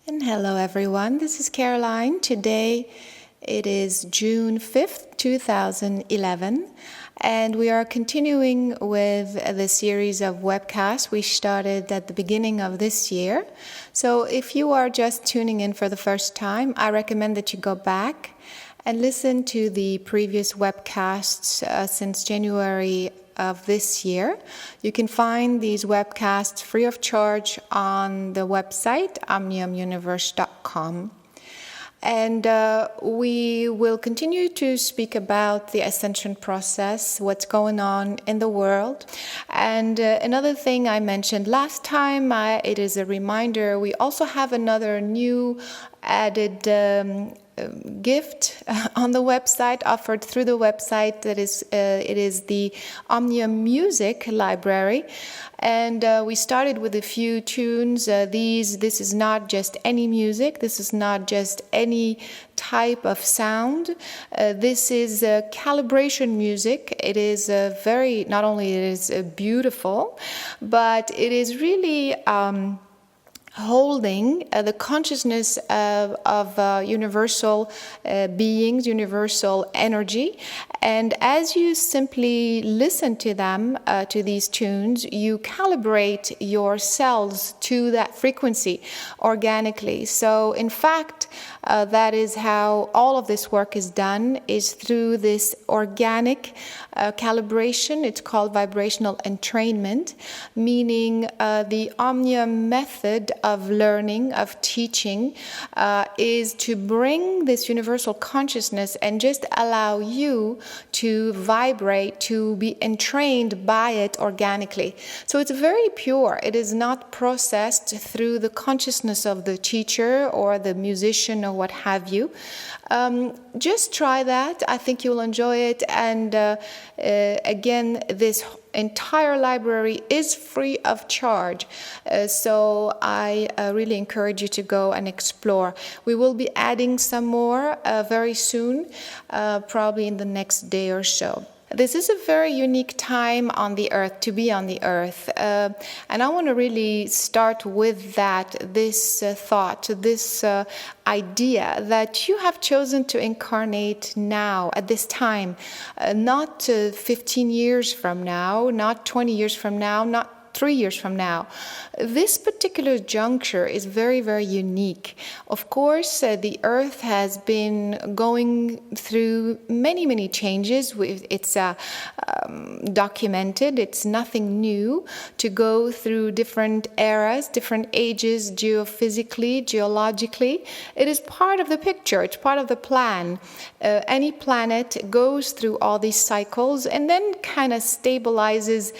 And hello everyone, this is Caroline. Today it is June 5th, 2011, and we are continuing with the series of webcasts we started at the beginning of this year. So if you are just tuning in for the first time, I recommend that you go back and listen to the previous webcasts since January of this year. You can find these webcasts free of charge on the website omniumuniverse.com. And we will continue to speak about the ascension process, what's going on in the world. And another thing I mentioned last time, it is a reminder, we also have another new added gift on the website, offered through the website. That is, it is the Omnium Music Library, and we started with a few tunes. This is not just any music. This is not just any type of sound. This is calibration music. It is not only it is beautiful, but it is really holding the consciousness of universal beings, universal energy. And as you simply listen to them, to these tunes, you calibrate your cells to that frequency organically. So in fact, that is how all of this work is done, is through this organic calibration. It's called vibrational entrainment, meaning the Omnium method of learning, of teaching, is to bring this universal consciousness and just allow you to vibrate, to be entrained by it organically. So it's very pure. It is not processed through the consciousness of the teacher or the musician or what have you. Just try that. I think you'll enjoy it. And again, this entire library is free of charge. So I really encourage you to go and explore. We will be adding some more very soon, probably in the next day or so. This is a very unique time on the earth, to be on the earth. And I want to really start with this thought, this idea that you have chosen to incarnate now, at this time, not 15 years from now, not 20 years from now, not 3 years from now. This particular juncture is very, very unique. Of course, the Earth has been going through many, many changes. It's documented. It's nothing new to go through different eras, different ages, geophysically, geologically. It is part of the picture. It's part of the plan. Any planet goes through all these cycles and then kind of stabilizes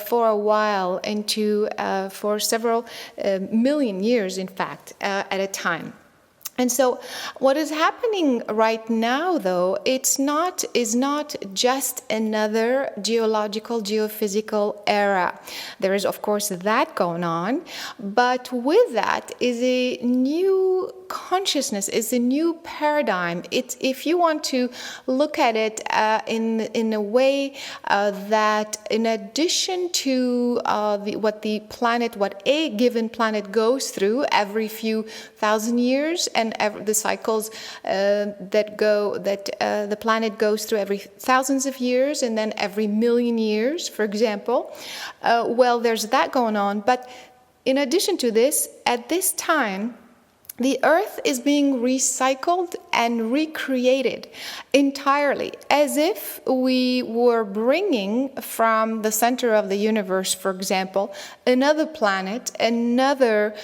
for a while into for several million years, in fact, at a time. And so what is happening right now, though, is not just another geological, geophysical era. There is, of course, that going on, but with that is a new consciousness, is a new paradigm. It's, if you want to look at it in a way that, in addition to what a given planet goes through every few thousand years, and the cycles that the planet goes through every thousands of years, and then every million years, for example. Well, there's that going on. But in addition to this, at this time, the Earth is being recycled and recreated entirely, as if we were bringing from the center of the universe, for example, another planet, another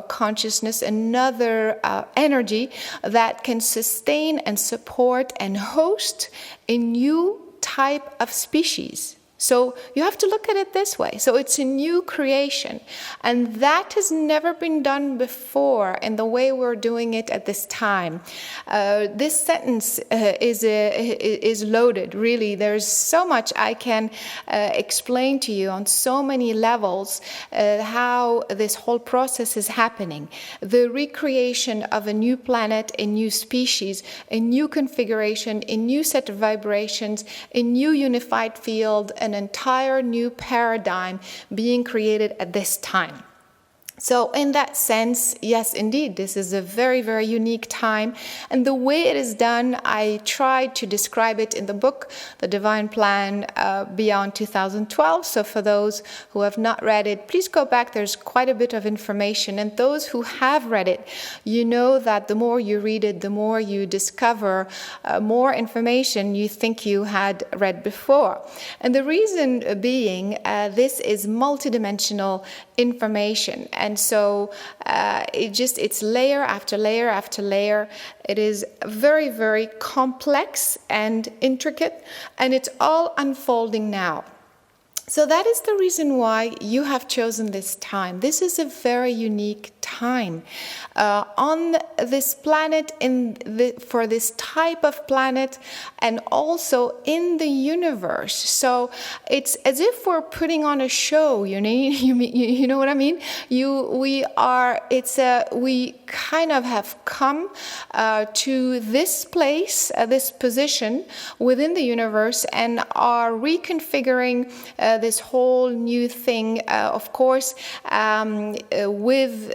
consciousness, another energy that can sustain and support and host a new type of species. So you have to look at it this way. So it's a new creation, and that has never been done before in the way we're doing it at this time. This sentence is loaded, really. There's so much I can explain to you on so many levels how this whole process is happening. The recreation of a new planet, a new species, a new configuration, a new set of vibrations, a new unified field, an entire new paradigm being created at this time. So in that sense, yes, indeed, this is a very, very unique time. And the way it is done, I tried to describe it in the book, The Divine Plan Beyond 2012. So for those who have not read it, please go back. There's quite a bit of information. And those who have read it, you know that the more you read it, the more you discover more information you think you had read before. And the reason being, this is multidimensional information. And so it's layer after layer after layer. It is very, very complex and intricate, and it's all unfolding now. So that is the reason why you have chosen this time. This is a very unique time on this planet, for this type of planet, and also in the universe. So it's as if we're putting on a show. You know what I mean? We kind of have come to this place, this position within the universe, and are reconfiguring this whole new thing, of course, with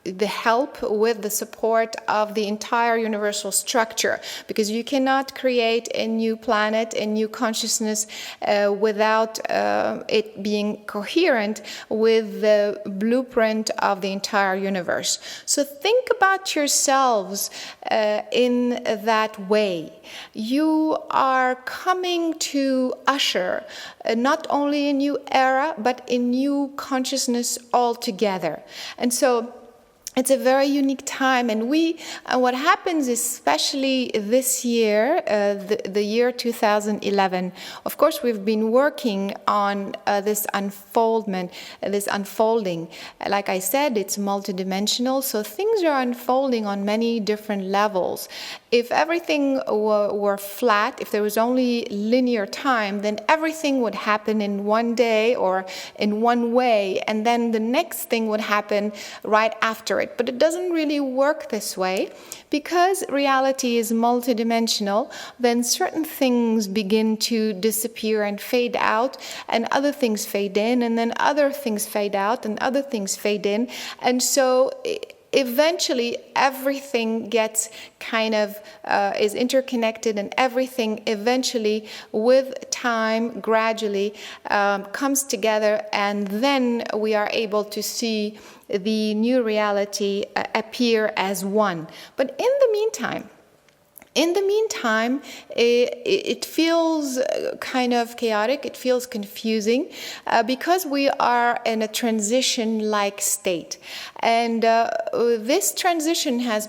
the help, with the support of the entire universal structure, because you cannot create a new planet, a new consciousness without it being coherent with the blueprint of the entire universe. So think about yourselves in that way. You are coming to usher not only a new era, but a new consciousness altogether. And so it's a very unique time, and what happens, especially this year, the year 2011. Of course, we've been working on this unfolding. Like I said, it's multidimensional, so things are unfolding on many different levels. If everything were flat, if there was only linear time, then everything would happen in one day or in one way, and then the next thing would happen right after it. But it doesn't really work this way, because reality is multidimensional. Then certain things begin to disappear and fade out, and other things fade in, and then other things fade out, and other things fade in. And so eventually everything gets kind of is interconnected, and everything eventually with time gradually comes together, and then we are able to see the new reality appear as one. But in the meantime, it feels kind of chaotic, it feels confusing, because we are in a transition-like state. And this transition has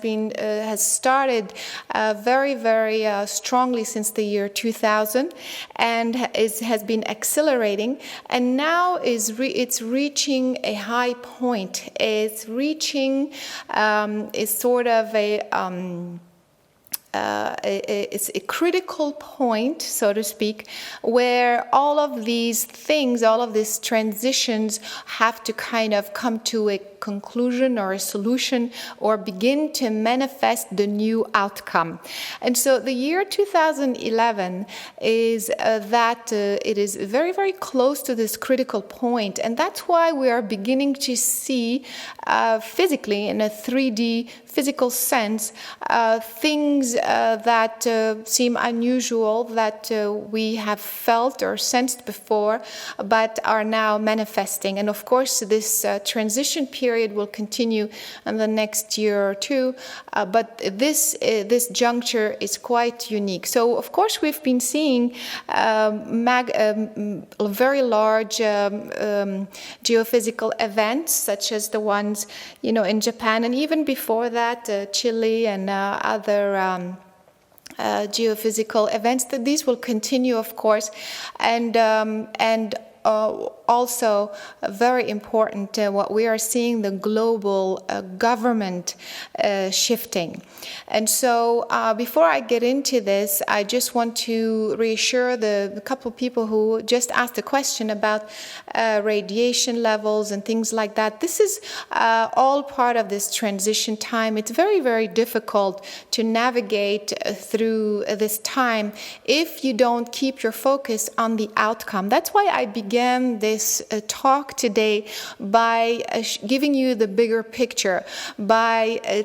started very, very strongly since the year 2000, and has been accelerating, and now it's reaching a high point. It's reaching is sort of it's a critical point, so to speak, where all of these things, all of these transitions have to kind of come to a conclusion or a solution, or begin to manifest the new outcome. And so the year 2011 is it is very, very close to this critical point, and that's why we are beginning to see physically, in a 3D physical sense, things that seem unusual, that we have felt or sensed before, but are now manifesting. And of course, this transition period will continue in the next year or two, but this juncture is quite unique. So of course, we've been seeing very large geophysical events, such as the ones in Japan, and even before that, Chile and other geophysical events. That these will continue, of course, and also very important, what we are seeing, the global government shifting. And so before I get into this, I just want to reassure the couple of people who just asked a question about radiation levels and things like that. This is all part of this transition time. It's very, very difficult to navigate through this time if you don't keep your focus on the outcome. That's why I began this this talk today by giving you the bigger picture, by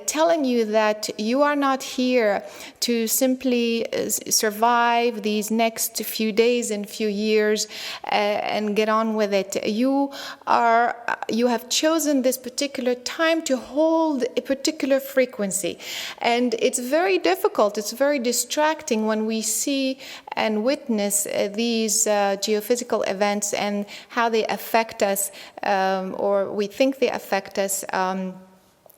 telling you that you are not here to simply survive these next few days and few years and get on with it. You have chosen this particular time to hold a particular frequency, and it's very difficult, it's very distracting when we see and witness these geophysical events and how they affect us, or we think they affect us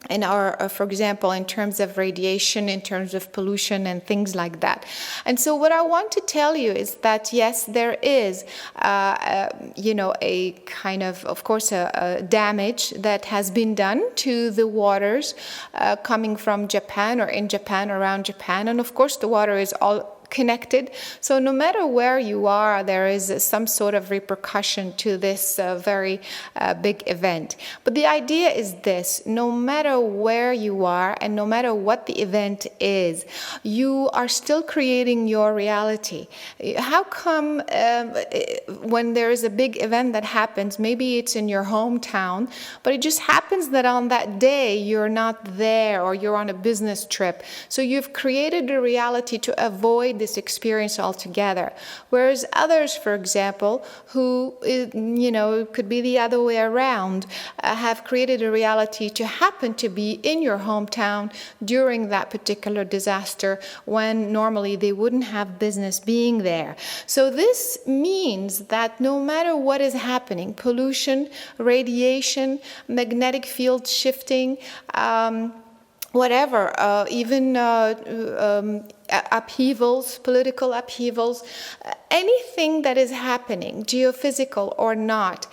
in our, for example, in terms of radiation, in terms of pollution and things like that. And so what I want to tell you is that, yes, there is, a kind of course, a damage that has been done to the waters coming from Japan or in Japan, around Japan. And of course, the water is all connected. So no matter where you are, there is some sort of repercussion to this very big event. But the idea is this: no matter where you are and no matter what the event is, you are still creating your reality. How come when there is a big event that happens, maybe it's in your hometown, but it just happens that on that day you're not there, or you're on a business trip. So you've created a reality to avoid this experience altogether. Whereas others, for example, who, could be the other way around, have created a reality to happen to be in your hometown during that particular disaster when normally they wouldn't have business being there. So this means that no matter what is happening, pollution, radiation, magnetic field shifting, whatever, even upheavals, political upheavals, anything that is happening, geophysical or not,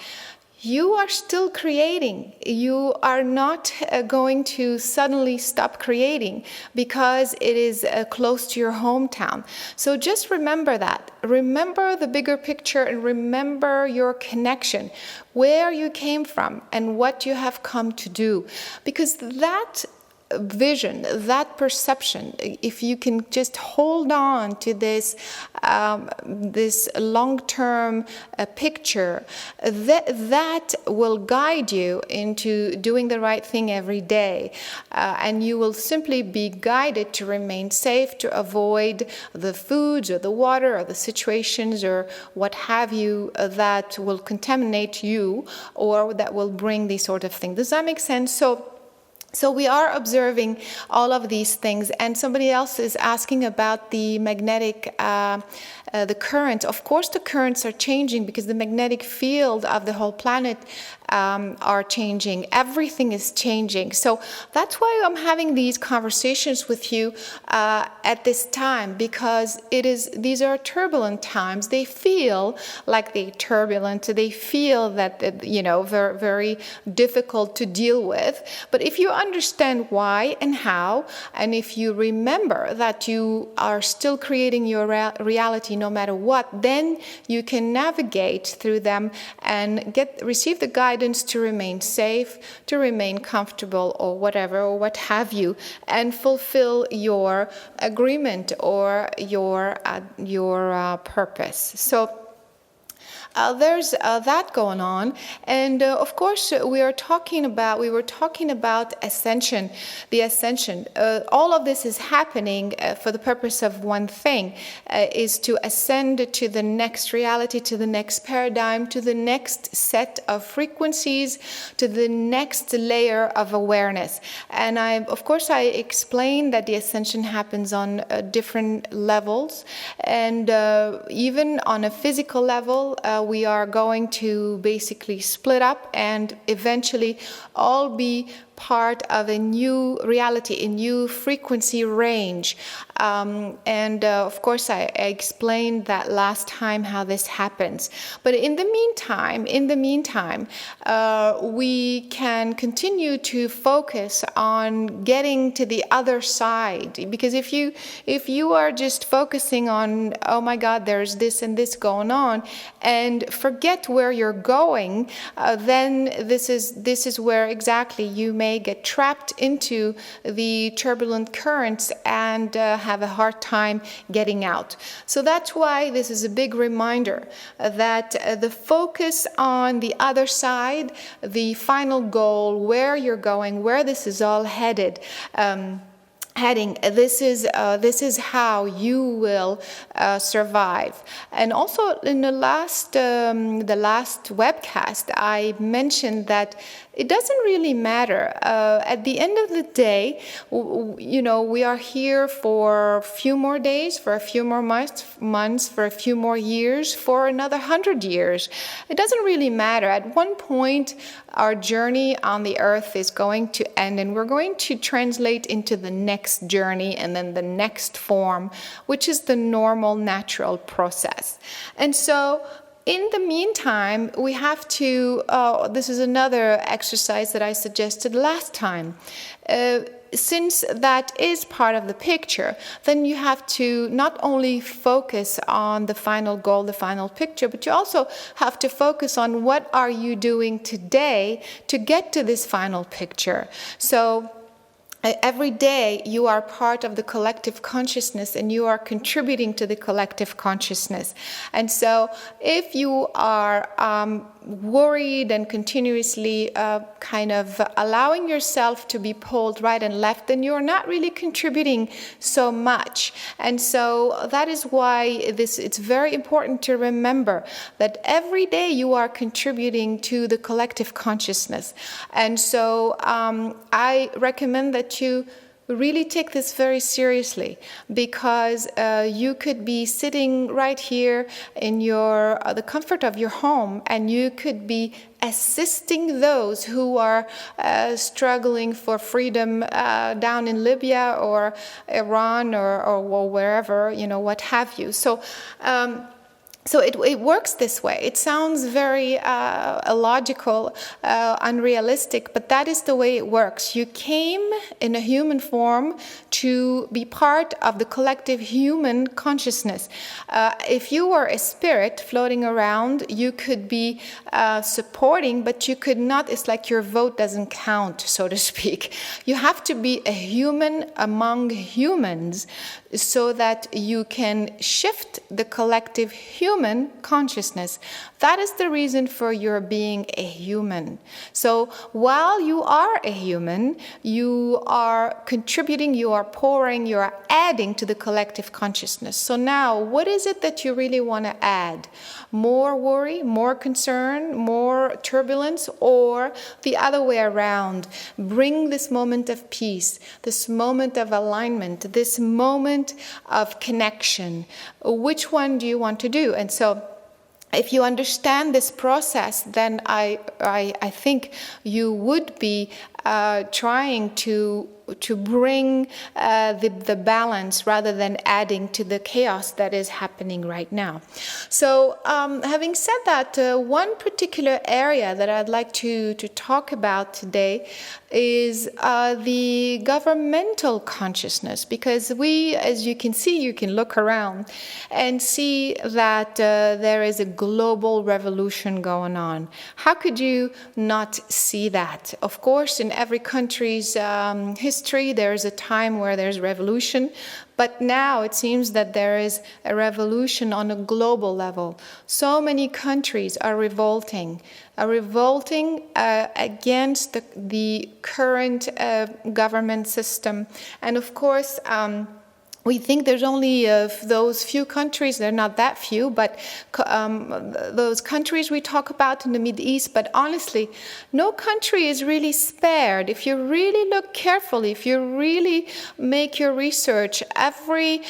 you are still creating. You are not going to suddenly stop creating because it is close to your hometown. So just remember that. Remember the bigger picture and remember your connection, where you came from and what you have come to do. Because that vision, that perception, if you can just hold on to this this long-term picture, that will guide you into doing the right thing every day, and you will simply be guided to remain safe, to avoid the foods or the water or the situations or what have you that will contaminate you or that will bring these sort of things. Does that make sense? So we are observing all of these things, and somebody else is asking about the magnetic, the current. Of course, the currents are changing because the magnetic field of the whole planet are changing. Everything is changing. So that's why I'm having these conversations with you at this time, because these are turbulent times. They feel like they're turbulent. They feel that, very, very difficult to deal with. But if you understand why and how, and if you remember that you are still creating your reality no matter what, then you can navigate through them and receive the guidance to remain safe, to remain comfortable, or whatever, or what have you, and fulfill your agreement or your purpose. So there's that going on, and of course we were talking about ascension, the ascension. All of this is happening for the purpose of one thing, is to ascend to the next reality, to the next paradigm, to the next set of frequencies, to the next layer of awareness. And I explained that the ascension happens on different levels, and even on a physical level, we are going to basically split up and eventually all be part of a new reality, a new frequency range. Of course, I explained that last time how this happens. But in the meantime, we can continue to focus on getting to the other side. Because if you are just focusing on, oh my God, there's this and this going on, and forget where you're going, then this is where exactly you may get trapped into the turbulent currents and have a hard time getting out. So that's why this is a big reminder that the focus on the other side, the final goal, where you're going, where this is all headed, this is how you will survive. And also in the last webcast, I mentioned that it doesn't really matter. At the end of the day, we are here for a few more days, for a few more months, for a few more years, for another 100 years. It doesn't really matter. At one point, our journey on the earth is going to end, and we're going to translate into the next journey and then the next form, which is the normal, natural process. And so in the meantime, we have to, this is another exercise that I suggested last time. Since that is part of the picture, then you have to not only focus on the final goal, the final picture, but you also have to focus on what are you doing today to get to this final picture. So every day you are part of the collective consciousness and you are contributing to the collective consciousness. And so if you are worried and continuously kind of allowing yourself to be pulled right and left, then you're not really contributing so much. And so that is why it's very important to remember that every day you are contributing to the collective consciousness. And so I recommend that you really take this very seriously, because you could be sitting right here in the comfort of your home, and you could be assisting those who are struggling for freedom down in Libya or Iran or wherever, what have you. So it works this way. It sounds very illogical, unrealistic, but that is the way it works. You came in a human form to be part of the collective human consciousness. If you were a spirit floating around, you could be supporting, but you could not, it's like your vote doesn't count, so to speak. You have to be a human among humans so that you can shift the collective human consciousness. That is the reason for your being a human. So while you are a human, you are contributing, you are pouring, you are adding to the collective consciousness. So now, what is it that you really want to add? More worry, more concern, more turbulence, or the other way around? Bring this moment of peace, this moment of alignment, this moment of connection. Which one do you want to do? And so if you understand this process, then I think you would be trying to bring the balance rather than adding to the chaos that is happening right now. So having said that, one particular area that I'd like to talk about today is the governmental consciousness, because we, as you can see, you can look around and see that there is a global revolution going on. How could you not see that? Of course, in every country's history, there's a time where there's revolution, but now it seems that there is a revolution on a global level. So many countries are revolting against the current government system. And of course, we think there's only those few countries, they're not that few, but those countries we talk about in the Middle East, but honestly, no country is really spared. If you really look carefully, if you really make your research, every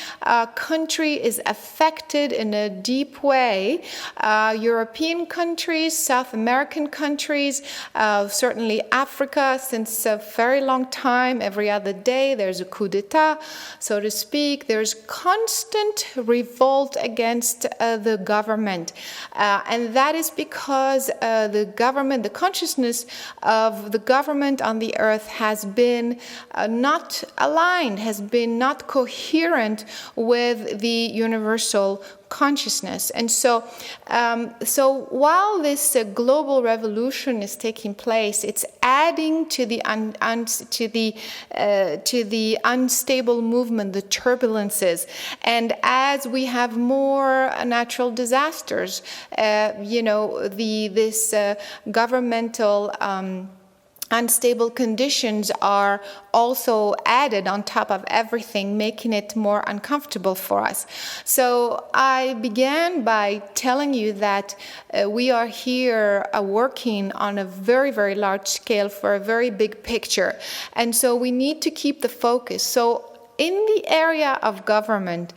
country is affected in a deep way. European countries, South American countries, certainly Africa, since a very long time, every other day, there's a coup d'etat, so to speak. There's constant revolt against the government. And that is because the government, the consciousness of the government on the earth has been not aligned, has been not coherent with the universal consciousness. And so while this global revolution is taking place, it's adding to the unstable movement, the turbulences. And as we have more natural disasters, this governmental unstable conditions are also added on top of everything, making it more uncomfortable for us. So I began by telling you that we are here working on a very, very large scale for a very big picture. And so we need to keep the focus. So in the area of government,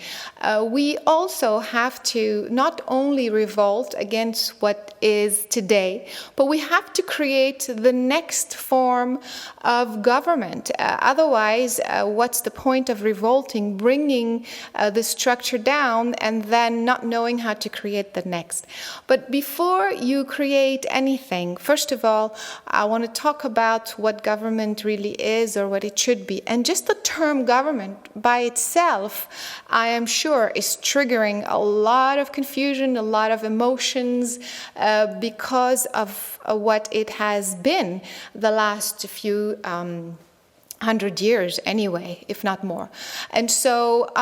we also have to not only revolt against what is today, but we have to create the next form of government. Otherwise, what's the point of revolting, bringing the structure down, and then not knowing how to create the next? But before you create anything, first of all, I want to talk about what government really is or what it should be. And just the term government by itself, I am sure, is triggering a lot of confusion, a lot of emotions, because of what it has been the last few 100 years anyway, if not more. And so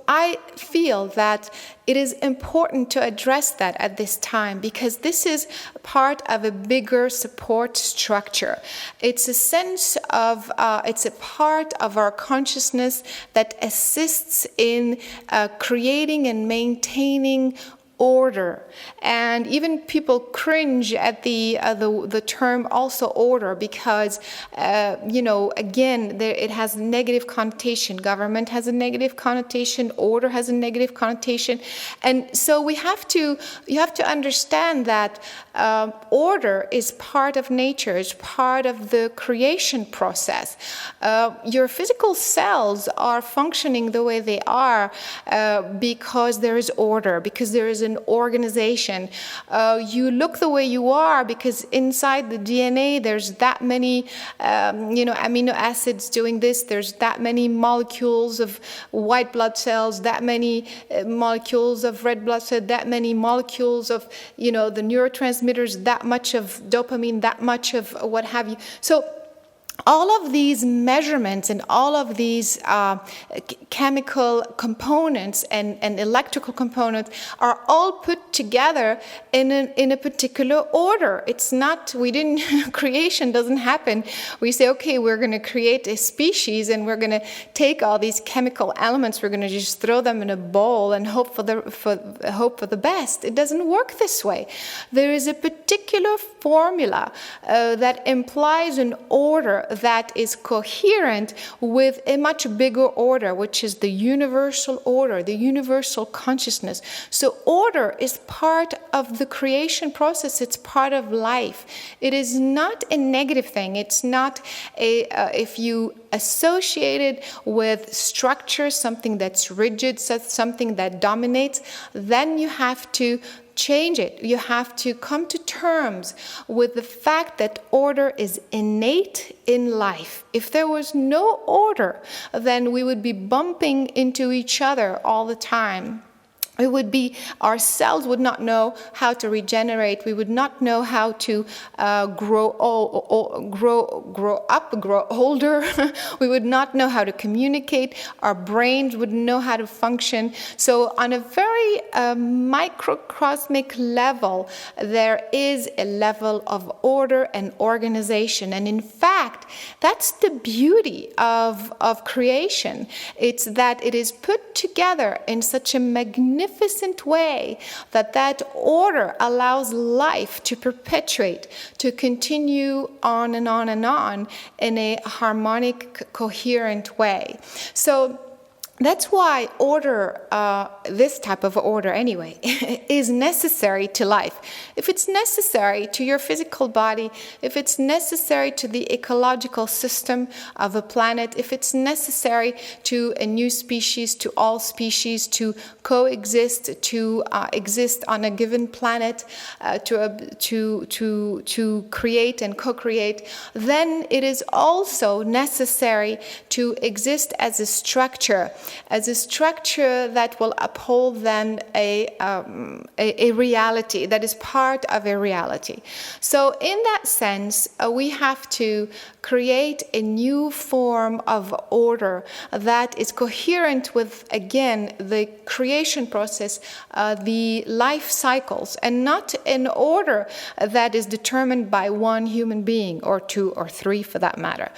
I feel that it is important to address that at this time, because this is part of a bigger support structure. It's a sense of, it's a part of our consciousness that assists in creating and maintaining order. And even people cringe at the term also order, because again, it has a negative connotation. Government has a negative connotation, order has a negative connotation. And so you have to understand that order is part of nature, is part of the creation process. Your physical cells are functioning the way they are because there is order, because there is an organization. You look the way you are because inside the DNA there's that many amino acids doing this, there's that many molecules of white blood cells, that many molecules of red blood cells, that many molecules of the neurotransmitters, that much of dopamine, that much of what have you. So all of these measurements and all of these chemical components and electrical components are all put together in a particular order. It's not, creation doesn't happen. We say, okay, we're going to create a species and we're going to take all these chemical elements, we're going to just throw them in a bowl and hope for the best. It doesn't work this way. There is a particular formula that implies an order that is coherent with a much bigger order, which is the universal order, the universal consciousness. So order is part of the creation process. It's part of life. It is not a negative thing. It's not if you associate it with structure, something that's rigid, something that dominates, then you have to change it. You have to come to terms with the fact that order is innate in life. If there was no order, then we would be bumping into each other all the time. Our cells would not know how to regenerate. We would not know how to grow older. We would not know how to communicate. Our brains wouldn't know how to function. So on a very microcosmic level, there is a level of order and organization. And in fact, that's the beauty of creation. It's that it is put together in such a magnificent way that order allows life to perpetuate, to continue on and on and on in a harmonic, coherent way. So that's why order, this type of order anyway, is necessary to life. If it's necessary to your physical body, if it's necessary to the ecological system of a planet, if it's necessary to a new species, to all species to coexist, to exist on a given planet, to create and co-create, then it is also necessary to exist as a structure. as a structure that will uphold then a reality that is part of a reality. So in that sense, we have to create a new form of order that is coherent with, again, the creation process, the life cycles, and not an order that is determined by one human being, or two or three for that matter.